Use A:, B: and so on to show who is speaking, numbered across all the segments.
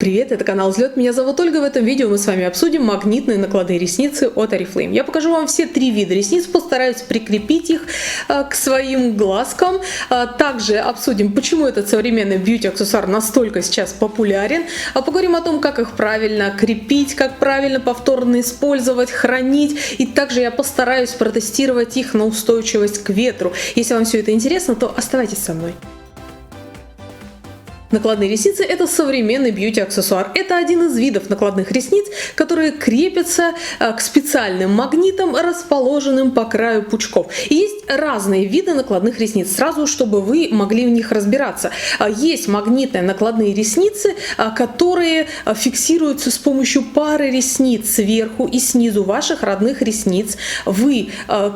A: Привет, это канал Взлет, меня зовут Ольга. В этом видео мы с вами обсудим магнитные накладные ресницы от Oriflame. Я покажу вам все три вида ресниц, постараюсь прикрепить их к своим глазкам. Также обсудим, почему этот современный бьюти-аксессуар настолько сейчас популярен. Поговорим о том, как их правильно крепить, как правильно повторно использовать, хранить. И также я постараюсь протестировать их на устойчивость к ветру. Если вам все это интересно, то оставайтесь со мной. Накладные ресницы – это современный бьюти-аксессуар. Это один из видов накладных ресниц, которые крепятся к специальным магнитам, расположенным по краю пучков. И есть разные виды накладных ресниц, сразу, чтобы вы могли в них разбираться. Есть магнитные накладные ресницы, которые фиксируются с помощью пары ресниц сверху и снизу ваших родных ресниц. Вы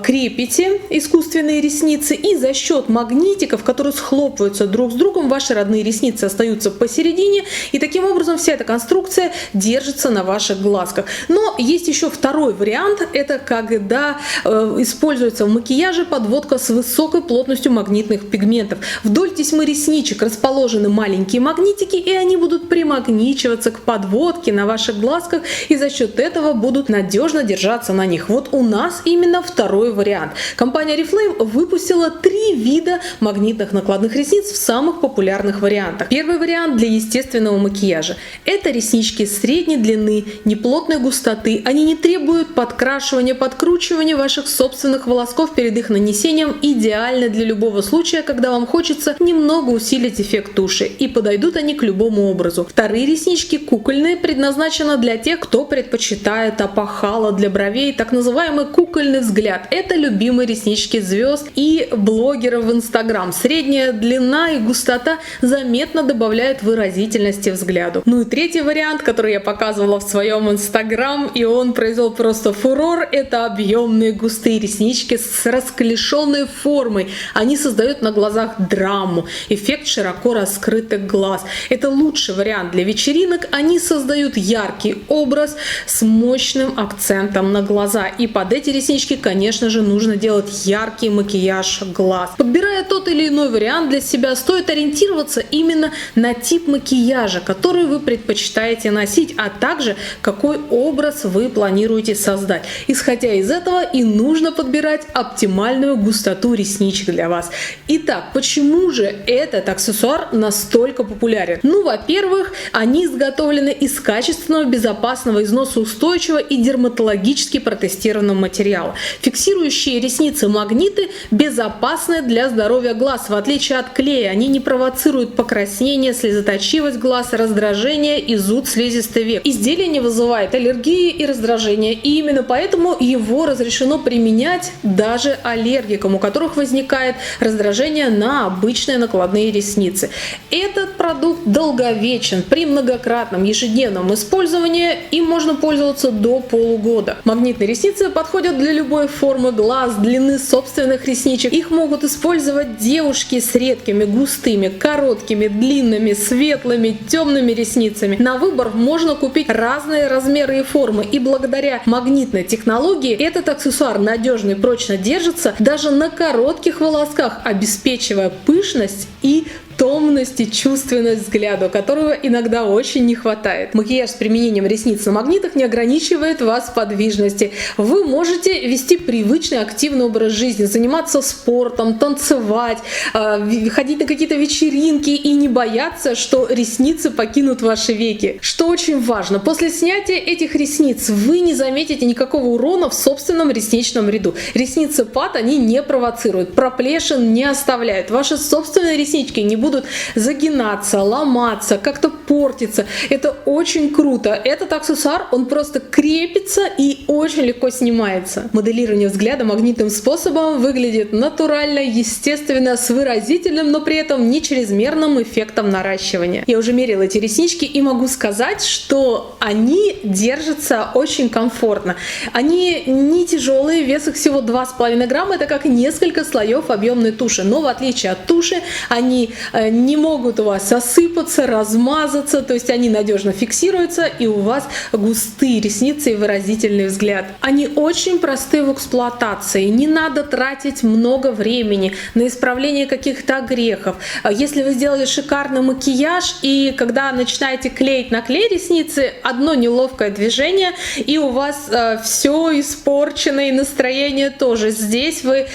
A: крепите искусственные ресницы, и за счет магнитиков, которые схлопываются друг с другом, ваши родные ресницы остаются посередине, и таким образом вся эта конструкция держится на ваших глазках. Но есть еще второй вариант, это когда используется в макияже подводка с высокой плотностью магнитных пигментов. Вдоль тесьмы ресничек расположены маленькие магнитики, и они будут примагничиваться к подводке на ваших глазках, и за счет этого будут надежно держаться на них. Вот у нас именно второй вариант. Компания Oriflame выпустила три вида магнитных накладных ресниц в самых популярных вариантах. Первый вариант для естественного макияжа. Это реснички средней длины, неплотной густоты. Они не требуют подкрашивания, подкручивания ваших собственных волосков перед их нанесением. Идеально для любого случая, когда вам хочется немного усилить эффект туши. И подойдут они к любому образу. Вторые реснички кукольные, предназначены для тех, кто предпочитает опахало для бровей, так называемый кукольный взгляд. Это любимые реснички звезд и блогеров в Instagram. Средняя длина и густота заметно добавляют выразительности взгляду. Ну и третий вариант, который я показывала в своем Instagram, и он произвел просто фурор, это объемные густые реснички с расклешенной формой. Они создают на глазах драму, эффект широко раскрытых глаз. Это лучший вариант для вечеринок. Они создают яркий образ с мощным акцентом на глаза. И под эти реснички, конечно же, нужно делать яркий макияж глаз. Подбирая тот или иной вариант для себя, стоит ориентироваться именно на тип макияжа, который вы предпочитаете носить, а также какой образ вы планируете создать. Исходя из этого и нужно подбирать оптимальную густоту ресничек для вас. Итак, почему же этот аксессуар настолько популярен? Ну, во-первых, они изготовлены из качественного, безопасного, износоустойчивого и дерматологически протестированного материала. Фиксирующие ресницы магниты безопасны для здоровья глаз. В отличие от клея, они не провоцируют покраснение, слезоточивость глаз, раздражение и зуд слизистой век. Изделие не вызывает аллергии и раздражения, и именно поэтому его разрешено применять даже аллергикам, у которых возникает раздражение на обычные накладные ресницы. Этот продукт долговечен. При многократном ежедневном использовании им можно пользоваться до полугода. Магнитные ресницы подходят для любой формы глаз, длины собственных ресничек. Их могут использовать девушки с редкими, густыми, короткими, длинными, светлыми, темными ресницами. На выбор можно купить разные размеры и формы, и благодаря магнитной технологии этот аксессуар надежно и прочно держится даже на коротких волосках, обеспечивая пышность и томность и чувственность взгляду, которого иногда очень не хватает. Макияж с применением ресниц на магнитах не ограничивает вас в подвижности. Вы можете вести привычный активный образ жизни, заниматься спортом, танцевать, ходить на какие-то вечеринки и не бояться, что ресницы покинут ваши веки. Что очень важно, после снятия этих ресниц вы не заметите никакого урона в собственном ресничном ряду. Ресницы пат они не провоцируют, проплешин не оставляют. Ваши собственные реснички не будут загинаться, ломаться, как-то портиться. Это очень круто. Этот аксессуар, он просто крепится и очень легко снимается. Моделирование взгляда магнитным способом выглядит натурально, естественно, с выразительным, но при этом не чрезмерным эффектом наращивания. Я уже мерила эти реснички и могу сказать, что они держатся очень комфортно. Они не тяжелые, вес их всего 2,5 грамма, это как несколько слоев объемной туши. Но в отличие от туши, они не могут у вас осыпаться, размазаться, то есть они надежно фиксируются, и у вас густые ресницы и выразительный взгляд. Они очень просты в эксплуатации, не надо тратить много времени на исправление каких-то огрехов. Если вы сделали шикарный макияж, и когда начинаете клеить на клей ресницы, одно неловкое движение, и у вас все испорчено, и настроение тоже. Здесь вы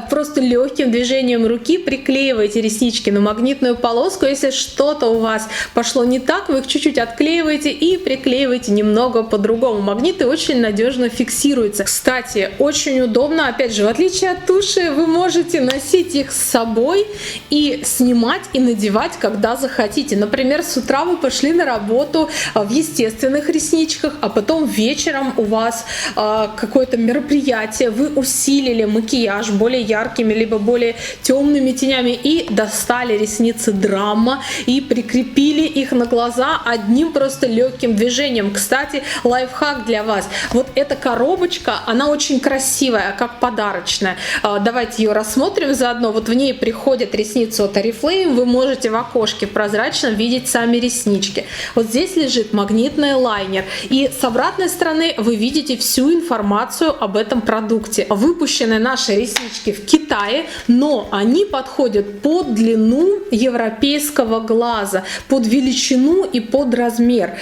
A: просто легким движением руки приклеиваете реснички на магнитную полоску. Если что-то у вас пошло не так, вы их чуть-чуть отклеиваете и приклеиваете немного по-другому. Магниты очень надежно фиксируются. Кстати, очень удобно, опять же, в отличие от туши, вы можете носить их с собой и снимать и надевать, когда захотите. Например, с утра вы пошли на работу в естественных ресничках, а потом вечером у вас какое-то мероприятие, вы усилили макияж более яркими либо более темными тенями и достали ресницы драма и прикрепили их на глаза одним просто легким движением. Кстати, лайфхак для вас. Вот эта коробочка, она очень красивая, как подарочная. Давайте ее рассмотрим заодно. Вот в ней приходят ресницы от Oriflame. Вы можете в окошке прозрачно видеть сами реснички. Вот здесь лежит магнитный лайнер. И с обратной стороны вы видите всю информацию об этом продукте. Выпущены наши реснички в Китае, но они подходят под длину европейского глаза, под величину и под размер.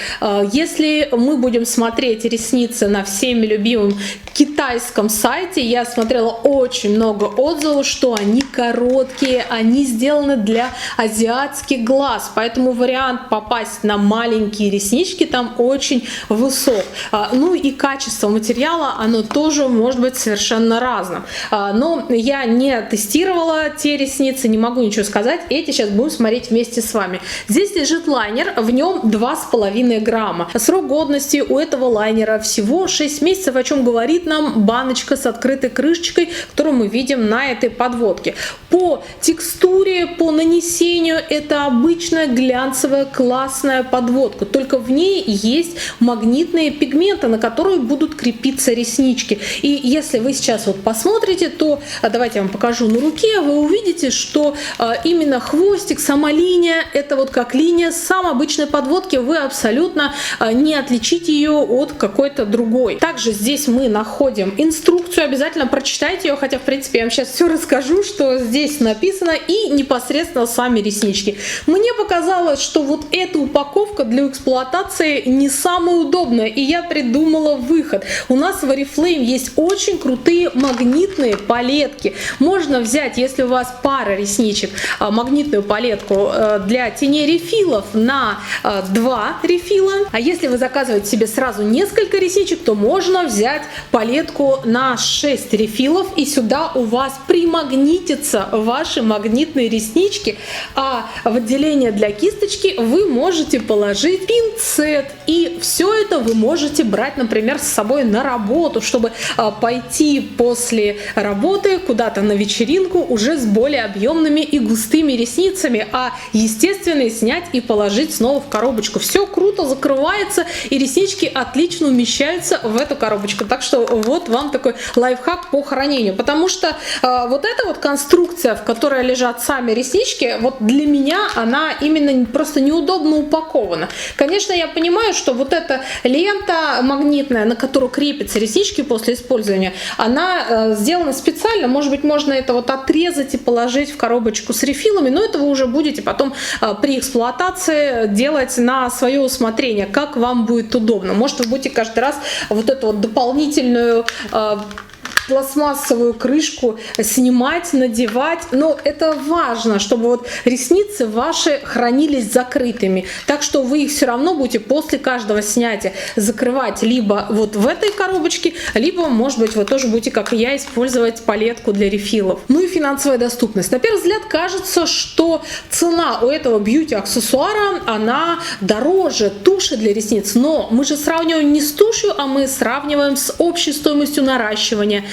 A: Если мы будем смотреть ресницы на всеми любимом китайском сайте, я смотрела очень много отзывов, что они короткие, они сделаны для азиатских глаз, поэтому вариант попасть на маленькие реснички там очень высок. Ну и качество материала, оно тоже может быть совершенно разным. Но я не тестировала те ресницы, не могу ничего сказать. Эти сейчас будем смотреть вместе с вами. Здесь лежит лайнер, в нем 2,5 грамма. Срок годности у этого лайнера всего 6 месяцев, о чем говорит нам баночка с открытой крышечкой, которую мы видим на этой подводке. По текстуре, по нанесению это обычная глянцевая классная подводка, только в ней есть магнитные пигменты, на которые будут крепиться реснички. И если вы сейчас вот посмотрите, то давайте я вам покажу на руке, вы увидите, что именно хвостик, сама линия, это вот как линия самой обычной подводки, вы абсолютно не отличите ее от какой-то другой. Также здесь мы находим инструкцию, обязательно прочитайте ее, хотя в принципе я вам сейчас все расскажу, что здесь написано, и непосредственно сами реснички. Мне показалось, что вот эта упаковка для эксплуатации не самая удобная, и я придумала выход. У нас в Oriflame есть очень крутые магнитные палетки. Можно взять, если у вас пара ресничек, магнитную палетку для теней рефилов на 2 рефила. А если вы заказываете себе сразу несколько ресничек, то можно взять палетку на 6 рефилов, и сюда у вас примагнитятся ваши магнитные реснички, а в отделение для кисточки вы можете положить пинцет, и все это вы можете брать, например, с собой на работу, чтобы пойти после работы куда-то на вечеринку уже с более объемными и густыми ресницами, а естественные снять и положить снова в коробочку. Все круто закрывается, и реснички отлично умещаются в эту коробочку. Так что вот вам такой лайфхак по хранению, потому что вот эта вот конструкция, в которой лежат сами реснички, вот для меня она именно просто неудобно упакована. Конечно, я понимаю, что вот эта лента магнитная, на которую крепятся реснички после использования, она сделана специально. Может быть, можно это вот отрезать и положить в коробочку с рефилами, но это вы уже будете потом при эксплуатации делать на свое усмотрение, как вам будет удобно. Может, вы будете каждый раз вот эту вот дополнительную пластмассовую крышку снимать, надевать, но это важно, чтобы вот ресницы ваши хранились закрытыми, так что вы их все равно будете после каждого снятия закрывать либо вот в этой коробочке, либо, может быть, вы тоже будете, как и я, использовать палетку для рефилов. Ну и финансовая доступность. На первый взгляд кажется, что цена у этого бьюти-аксессуара, она дороже туши для ресниц, но мы же сравниваем не с тушью, а мы сравниваем с общей стоимостью наращивания,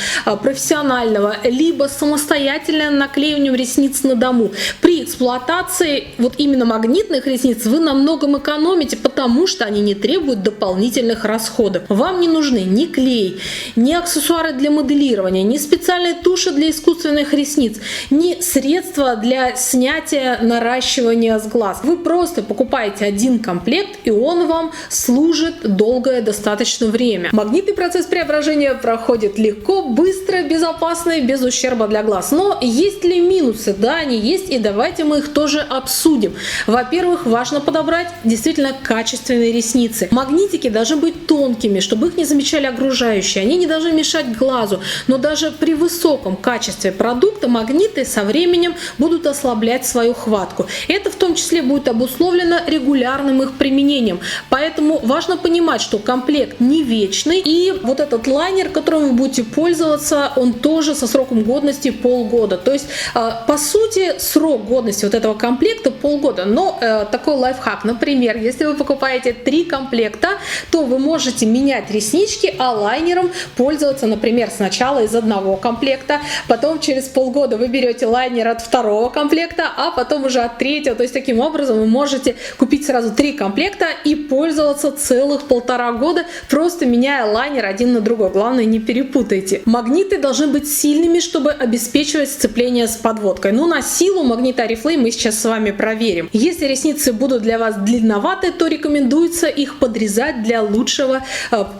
A: профессионального, либо самостоятельное наклеивание ресниц на дому. При эксплуатации вот именно магнитных ресниц вы на многом экономите, потому что они не требуют дополнительных расходов. Вам не нужны ни клей, ни аксессуары для моделирования, ни специальные туши для искусственных ресниц, ни средства для снятия наращивания с глаз. Вы просто покупаете один комплект, и он вам служит долгое достаточно время. Магнитный процесс преображения проходит легко, быстро, безопасно и без ущерба для глаз. Но есть ли минусы? Да, они есть, и давайте мы их тоже обсудим. Во-первых, важно подобрать действительно качественные ресницы. Магнитики должны быть тонкими, чтобы их не замечали окружающие. Они не должны мешать глазу, но даже при высоком качестве продукта магниты со временем будут ослаблять свою хватку. Это в том числе будет обусловлено регулярным их применением. Поэтому важно понимать, что комплект не вечный, и вот этот лайнер, которым вы будете пользоваться, он тоже со сроком годности полгода. То есть, по сути, срок годности вот этого комплекта полгода. Но такой лайфхак, например, если вы покупаете 3 комплекта, то вы можете менять реснички, а лайнером пользоваться, например, сначала из одного комплекта, потом через полгода вы берете лайнер от второго комплекта, а потом уже от третьего. То есть таким образом вы можете купить сразу 3 комплекта и пользоваться целых 1,5 года, просто меняя лайнер один на другой. Главное, не перепутайте. Магниты должны быть сильными, чтобы обеспечивать сцепление с подводкой. Но на силу магнита Oriflame мы сейчас с вами проверим. Если ресницы будут для вас длинноваты, то рекомендуется их подрезать для лучшего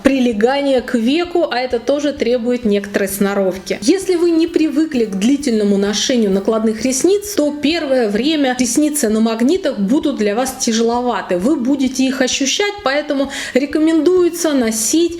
A: прилегания к веку, а это тоже требует некоторой сноровки. Если вы не привыкли к длительному ношению накладных ресниц, то первое время ресницы на магнитах будут для вас тяжеловаты. Вы будете их ощущать, поэтому рекомендуется носить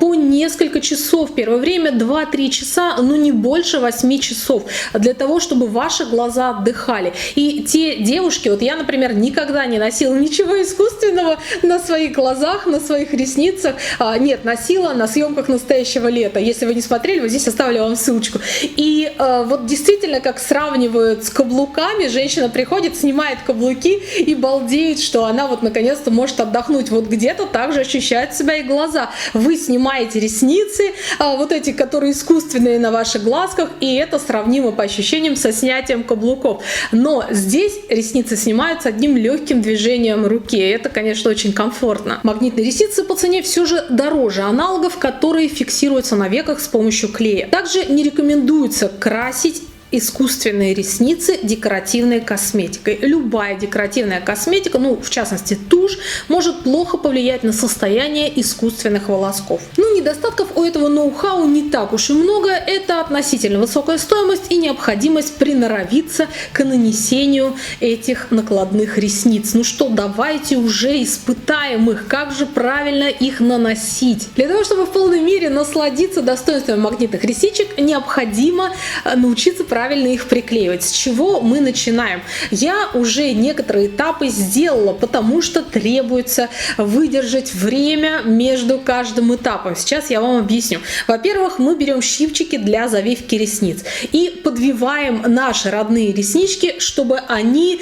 A: по несколько часов. Первое время 2-3 часа, но не больше 8 часов, для того, чтобы ваши глаза отдыхали. И те девушки, вот я, например, никогда не носила ничего искусственного на своих глазах, на своих ресницах. Нет, носила на съемках «Настоящего лета». Если вы не смотрели, вот здесь оставлю вам ссылочку. И вот действительно, как сравнивают с каблуками, женщина приходит, снимает каблуки и балдеет, что она вот наконец-то может отдохнуть. Вот где-то также ощущают себя и глаза. Вы снимаете ресницы, вот эти, которые искусственные на ваших глазках, и это сравнимо по ощущениям со снятием каблуков. Но здесь ресницы снимаются одним легким движением руки. Это, конечно, очень комфортно. Магнитные ресницы по цене все же дороже аналогов, которые фиксируются на веках с помощью клея. Также не рекомендуется красить искусственные ресницы декоративной косметикой. Любая декоративная косметика, ну в частности тушь, может плохо повлиять на состояние искусственных волосков. Ну, недостатков у этого ноу-хау не так уж и много. Это относительно высокая стоимость и необходимость приноровиться к нанесению этих накладных ресниц. Ну что, давайте уже испытаем их, как же правильно их наносить. Для того, чтобы в полной мере насладиться достоинством магнитных ресничек, необходимо научиться правильно их приклеивать. С чего мы начинаем? Я уже некоторые этапы сделала, потому что требуется выдержать время между каждым этапом. Сейчас я вам объясню. Во-первых, мы берем щипчики для завивки ресниц и подвиваем наши родные реснички, чтобы они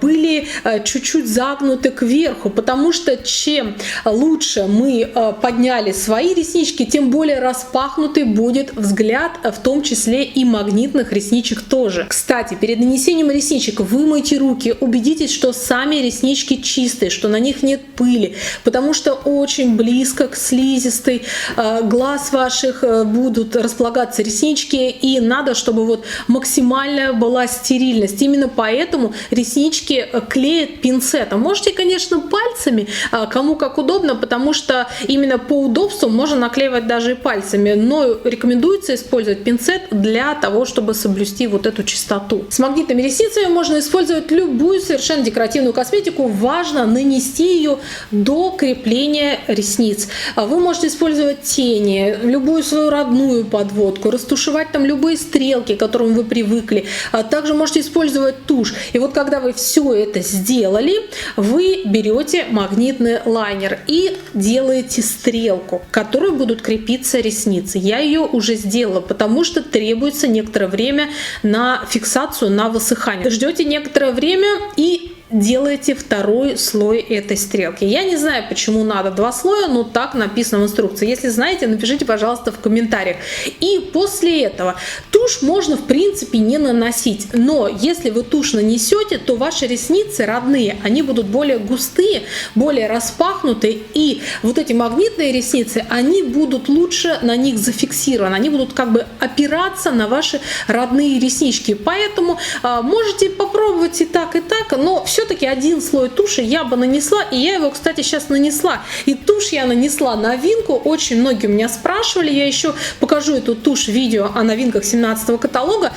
A: были чуть-чуть загнуты кверху, потому что чем лучше мы подняли свои реснички, тем более распахнутый будет взгляд, в том числе и магнитных ресничек тоже. Кстати, перед нанесением ресничек вымойте руки, убедитесь, что сами реснички чистые, что на них нет пыли, потому что очень близко к слизистой глаз ваших будут располагаться реснички, и надо, чтобы вот максимальная была стерильность. Именно поэтому реснички клеят пинцетом. Можете, конечно, пальцами, кому как удобно, потому что именно по удобству можно наклеивать даже и пальцами, но рекомендуется использовать пинцет для того, чтобы соблюсти вот эту чистоту. С магнитными ресницами можно использовать любую совершенно декоративную косметику. Важно нанести ее до крепления ресниц. Вы можете использовать тени, любую свою родную подводку, растушевать там любые стрелки, к которым вы привыкли. Также можете использовать тушь. И вот когда вы все это сделали, вы берете магнитный лайнер и делаете стрелку, к которой будут крепиться ресницы. Я ее уже сделала, потому что требуется некоторое время на фиксацию, на высыхание. Ждете некоторое время и делаете второй слой этой стрелки. Я не знаю, почему надо 2 слоя, но так написано в инструкции. Если знаете, напишите, пожалуйста, в комментариях. И после этого тушь можно, в принципе, не наносить. Но если вы тушь нанесете, то ваши ресницы родные, они будут более густые, более распахнутые. И вот эти магнитные ресницы, они будут лучше на них зафиксированы. Они будут как бы опираться на ваши родные реснички. Поэтому можете попробовать и так, но все-таки один слой туши я бы нанесла, и я его, кстати, сейчас нанесла. И тушь я нанесла новинку, очень многие у меня спрашивали, я еще покажу эту тушь в видео о новинках 17-го каталога,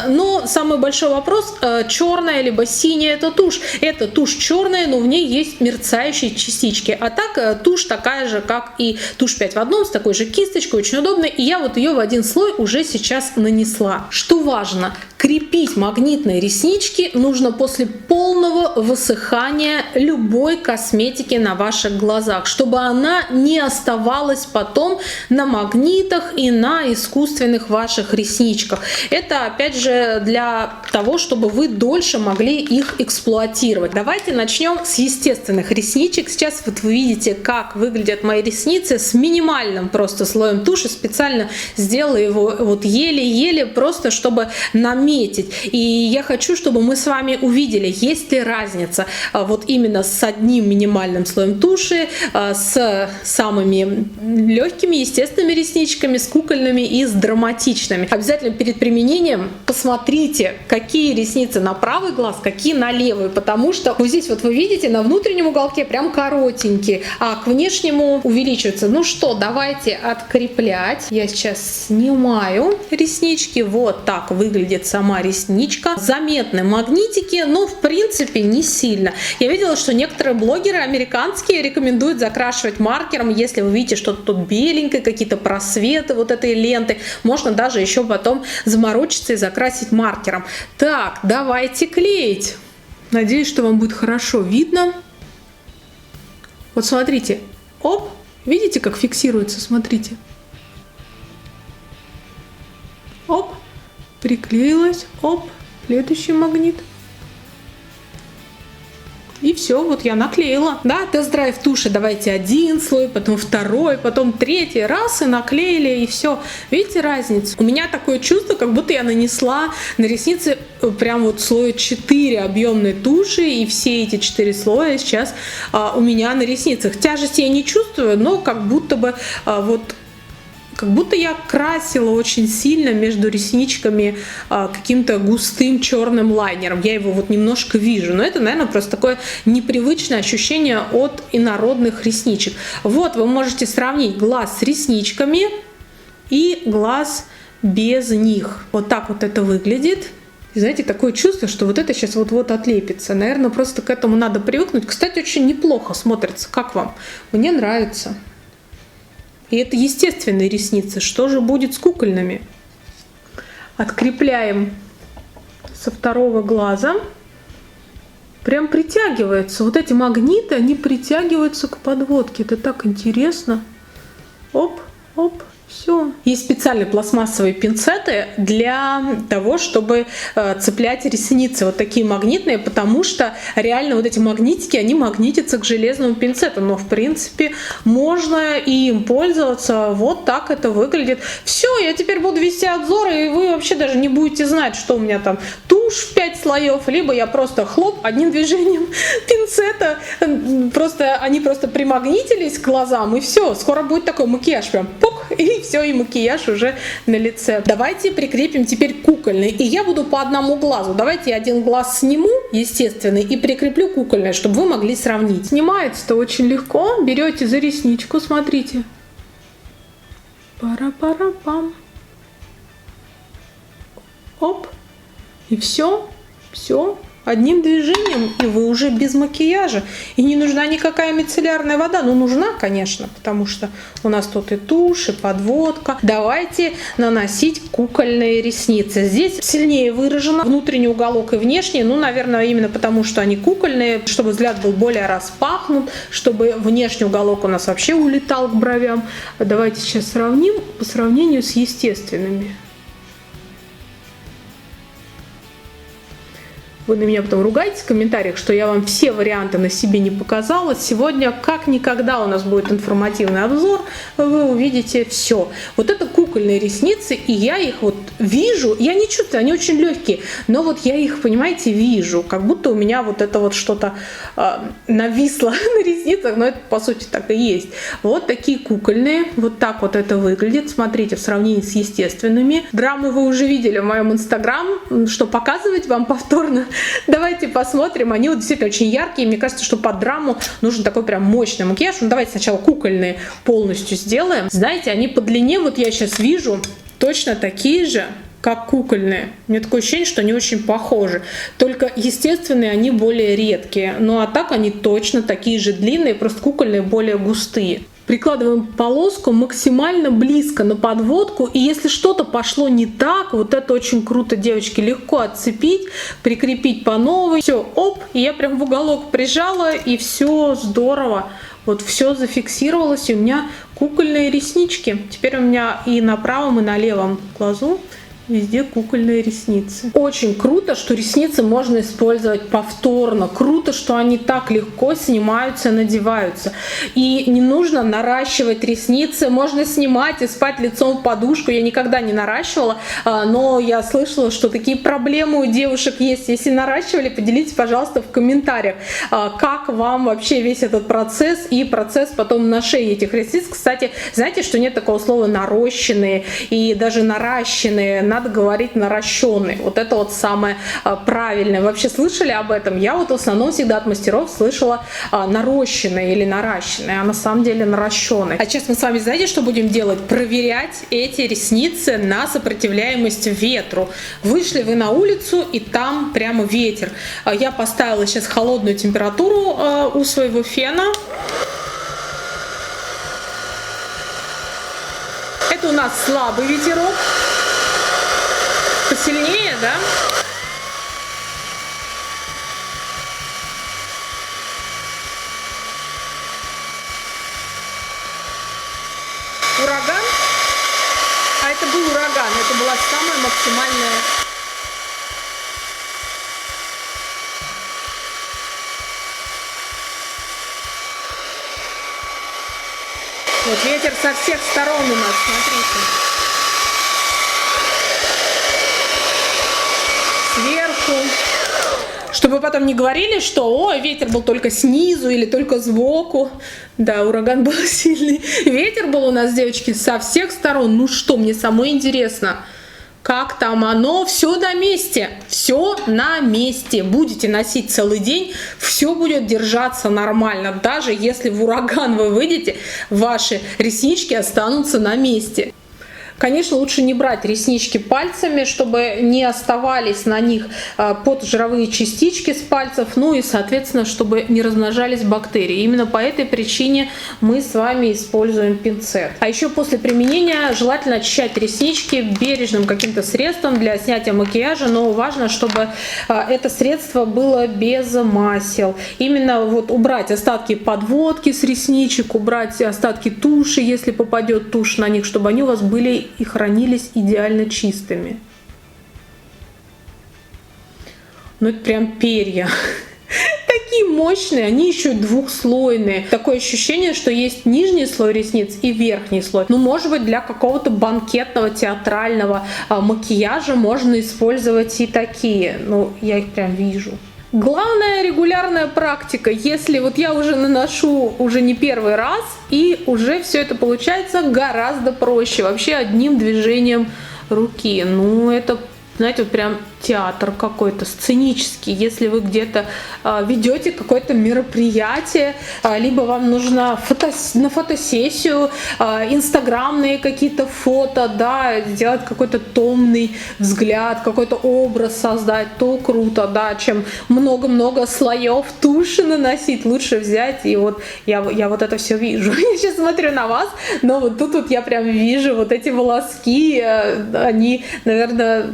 A: но самый большой вопрос, черная либо синяя это тушь. Это тушь черная, но в ней есть мерцающие частички, а так тушь такая же, как и тушь 5 в 1, с такой же кисточкой, очень удобно, и я вот ее в один слой уже сейчас нанесла. Что важно, крепить магнитные реснички нужно после полного высыхания любой косметики на ваших глазах, чтобы она не оставалась потом на магнитах и на искусственных ваших ресничках. Это опять же для того, чтобы вы дольше могли их эксплуатировать. Давайте начнем с естественных ресничек. Сейчас вот вы видите, как выглядят мои ресницы с минимальным просто слоем туши. Специально сделала его вот еле-еле, просто чтобы наметить. И я хочу, чтобы мы с вами увидели, есть ли разница вот именно с одним минимальным слоем туши, с самыми легкими естественными ресничками, с кукольными и с драматичными. Обязательно перед применением посмотрите, какие ресницы на правый глаз, какие на левый, потому что вот здесь вот вы видите, на внутреннем уголке прям коротенькие, а к внешнему увеличиваются. Ну что, давайте откреплять. Я сейчас снимаю реснички. Вот так выглядит сама ресничка. Заметны магнитики, но в принципе не сильно. Я видела, что некоторые блогеры американские рекомендуют закрашивать маркером, если вы видите что-то тут беленькое, какие-то просветы вот этой ленты, можно даже еще потом заморочиться и закрасить маркером. Так, давайте клеить. Надеюсь, что вам будет хорошо видно. Вот смотрите, оп, видите, как фиксируется, смотрите. Оп, приклеилась, оп, следующий магнит. И все, вот я наклеила. Да, тест-драйв туши. Давайте один слой, потом второй, потом третий. Раз и наклеили, и все. Видите разницу? У меня такое чувство, как будто я нанесла на ресницы прям вот слоя 4 объемной туши, и все эти 4 слоя сейчас у меня на ресницах. Тяжести я не чувствую, но как будто бы как будто я красила очень сильно между ресничками каким-то густым черным лайнером. Я его вот немножко вижу, но это, наверное, просто такое непривычное ощущение от инородных ресничек. Вот вы можете сравнить глаз с ресничками и глаз без них. Вот так вот это выглядит. И знаете, такое чувство, что вот это сейчас вот-вот отлепится. Наверное, просто к этому надо привыкнуть. Кстати, очень неплохо смотрится. Как вам? Мне нравится. И это естественные ресницы. Что же будет с кукольными? Открепляем со второго глаза. Прям притягивается. Вот эти магниты, они притягиваются к подводке. Это так интересно. Оп, оп. Все. Есть специальные пластмассовые пинцеты для того, чтобы цеплять ресницы. Вот такие магнитные, потому что реально вот эти магнитики, они магнитятся к железному пинцету. Но в принципе можно и им пользоваться. Вот так это выглядит. Все, я теперь буду вести обзоры, и вы вообще даже не будете знать, что у меня там тушь в 5 слоев, либо я просто хлоп одним движением пинцета. Они просто примагнитились к глазам, и все. Скоро будет такой макияж прям пук, и все, и макияж уже на лице. Давайте прикрепим теперь кукольный. И я буду по одному глазу. Давайте я один глаз сниму, естественный, и прикреплю кукольный, чтобы вы могли сравнить. Снимается-то очень легко. Берете за ресничку, смотрите. Пара-пара-пам. Оп. И все. Все. Одним движением, и вы уже без макияжа. И не нужна никакая мицеллярная вода. Ну, нужна, конечно, потому что у нас тут и тушь, и подводка. Давайте наносить кукольные ресницы. Здесь сильнее выражено внутренний уголок и внешний. Ну, наверное, именно потому, что они кукольные, чтобы взгляд был более распахнут, чтобы внешний уголок у нас вообще улетал к бровям. Давайте сейчас сравним по сравнению с естественными. Вы на меня потом ругаетесь в комментариях, что я вам все варианты на себе не показала. Сегодня как никогда у нас будет информативный обзор, вы увидите все. Вот это кукольные ресницы, и я их вот вижу, я не чувствую, они очень легкие, но вот я их, понимаете, вижу, как будто у меня вот это вот что-то нависло на ресницах, но это по сути так и есть. Вот такие кукольные, вот так вот это выглядит, смотрите, в сравнении с естественными. Драму вы уже видели в моем инстаграм, что показывать вам повторно. Давайте посмотрим, они вот действительно очень яркие, мне кажется, что под драму нужен такой прям мощный макияж. Ну давайте сначала кукольные полностью сделаем. Знаете, они по длине, вот я сейчас вижу, точно такие же, как кукольные. У меня такое ощущение, что они очень похожи. Только естественные они более редкие. Ну а так они точно такие же длинные, просто кукольные более густые. Прикладываем полоску максимально близко на подводку, и если что-то пошло не так, вот это очень круто, девочки, легко отцепить, прикрепить по новой. Все, оп, и я прям в уголок прижала, и все здорово. Вот все зафиксировалось, и у меня кукольные реснички. Теперь у меня и на правом, и на левом глазу везде кукольные ресницы. Очень круто, что ресницы можно использовать повторно. Круто, что они так легко снимаются, надеваются. И не нужно наращивать ресницы. Можно снимать и спать лицом в подушку. Я никогда не наращивала, но я слышала, что такие проблемы у девушек есть. Если наращивали, поделитесь, пожалуйста, в комментариях, как вам вообще весь этот процесс и процесс потом ношения этих ресниц. Кстати, знаете, что нет такого слова нарощенные и даже наращенные. Надо говорить наращенный. Вот это вот самое правильное. Вообще слышали об этом? Я вот в основном всегда от мастеров слышала нарощенные или наращенные, а на самом деле наращенные. А сейчас мы с вами, знаете, что будем делать? Проверять эти ресницы на сопротивляемость ветру. Вышли вы на улицу, и там прямо ветер. Я поставила сейчас холодную температуру у своего фена. Это у нас слабый ветерок. Посильнее, да? Ураган. А это был ураган. Это была самая максимальная. Вот ветер со всех сторон у нас, смотрите. Сверху, чтобы вы потом не говорили, что ой, ветер был только снизу или только сбоку. Да, ураган был сильный. Ветер был у нас, девочки, со всех сторон. Ну что, мне самое интересно, как там оно? Все на месте. Все на месте. Будете носить целый день, все будет держаться нормально. Даже если в ураган вы выйдете, ваши реснички останутся на месте. Конечно, лучше не брать реснички пальцами, чтобы не оставались на них поджировые частички с пальцев, ну и, соответственно, чтобы не размножались бактерии. Именно по этой причине мы с вами используем пинцет. А еще после применения желательно очищать реснички бережным каким-то средством для снятия макияжа, но важно, чтобы это средство было без масел. Именно вот убрать остатки подводки с ресничек, убрать остатки туши, если попадет тушь на них, чтобы они у вас были и хранились идеально чистыми. Ну это прям перья. Такие мощные, они еще двухслойные. Такое ощущение, что есть нижний слой ресниц и верхний слой. Ну, может быть, для какого-то банкетного, театрального макияжа можно использовать и такие. Ну, я их прям вижу. Главная регулярная практика, если вот я уже наношу уже не первый раз, и уже все это получается гораздо проще, вообще одним движением руки. Ну, это, знаете, вот прям театр какой-то сценический. Если вы где-то ведете какое-то мероприятие, либо вам нужно на фотосессию, инстаграмные какие-то фото, да, сделать какой-то томный взгляд, какой-то образ создать, то круто, да, чем много-много слоев туши наносить, лучше взять, и вот я вот это все вижу. Я сейчас смотрю на вас, но вот тут вот я прям вижу вот эти волоски, они, наверное,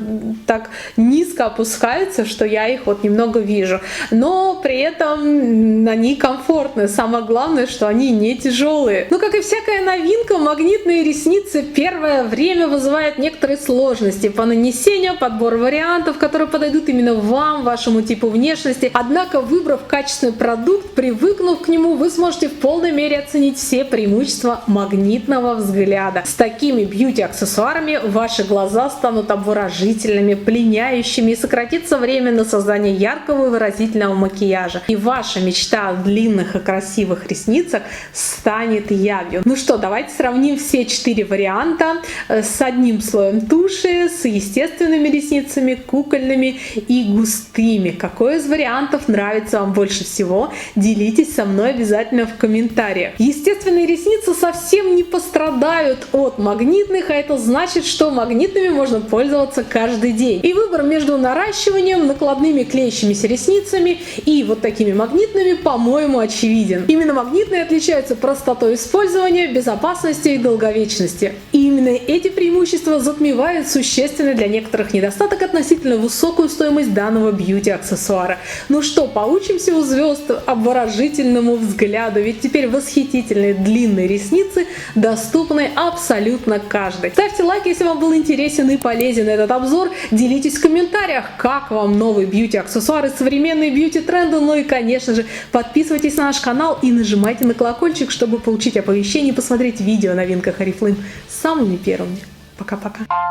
A: так низко опускаются, что я их вот немного вижу. Но при этом они комфортные. Самое главное, что они не тяжелые. Ну, как и всякая новинка, магнитные ресницы первое время вызывают некоторые сложности по нанесению, подбор вариантов, которые подойдут именно вам, вашему типу внешности. Однако, выбрав качественный продукт, привыкнув к нему, вы сможете в полной мере оценить все преимущества магнитного взгляда. С такими бьюти-аксессуарами ваши глаза станут обворожительными, пленяющими, и сократится время на создание яркого и выразительного макияжа. И ваша мечта о длинных и красивых ресницах станет явью. Ну что, давайте сравним все 4 варианта с одним слоем туши, с естественными ресницами, кукольными и густыми. Какой из вариантов нравится вам больше всего? Делитесь со мной обязательно в комментариях. Естественные ресницы совсем не пострадают от магнитных, а это значит, что магнитными можно пользоваться каждый день. И выбор между наращиванием, накладными клеящимися ресницами и вот такими магнитными, по-моему, очевиден. Именно магнитные отличаются простотой использования, безопасностью и долговечностью. И именно эти преимущества затмевают существенный для некоторых недостаток относительно высокую стоимость данного бьюти-аксессуара. Ну что, поучимся у звезд обворожительному взгляду, ведь теперь восхитительные длинные ресницы доступны абсолютно каждой. Ставьте лайк, если вам был интересен и полезен этот обзор, делитесь в комментариях, как вам новые бьюти-аксессуары, современные бьюти-тренды, ну и, конечно же, подписывайтесь на наш канал и нажимайте на колокольчик, чтобы получить оповещения и посмотреть видео о новинках Oriflame самыми первыми. Пока-пока.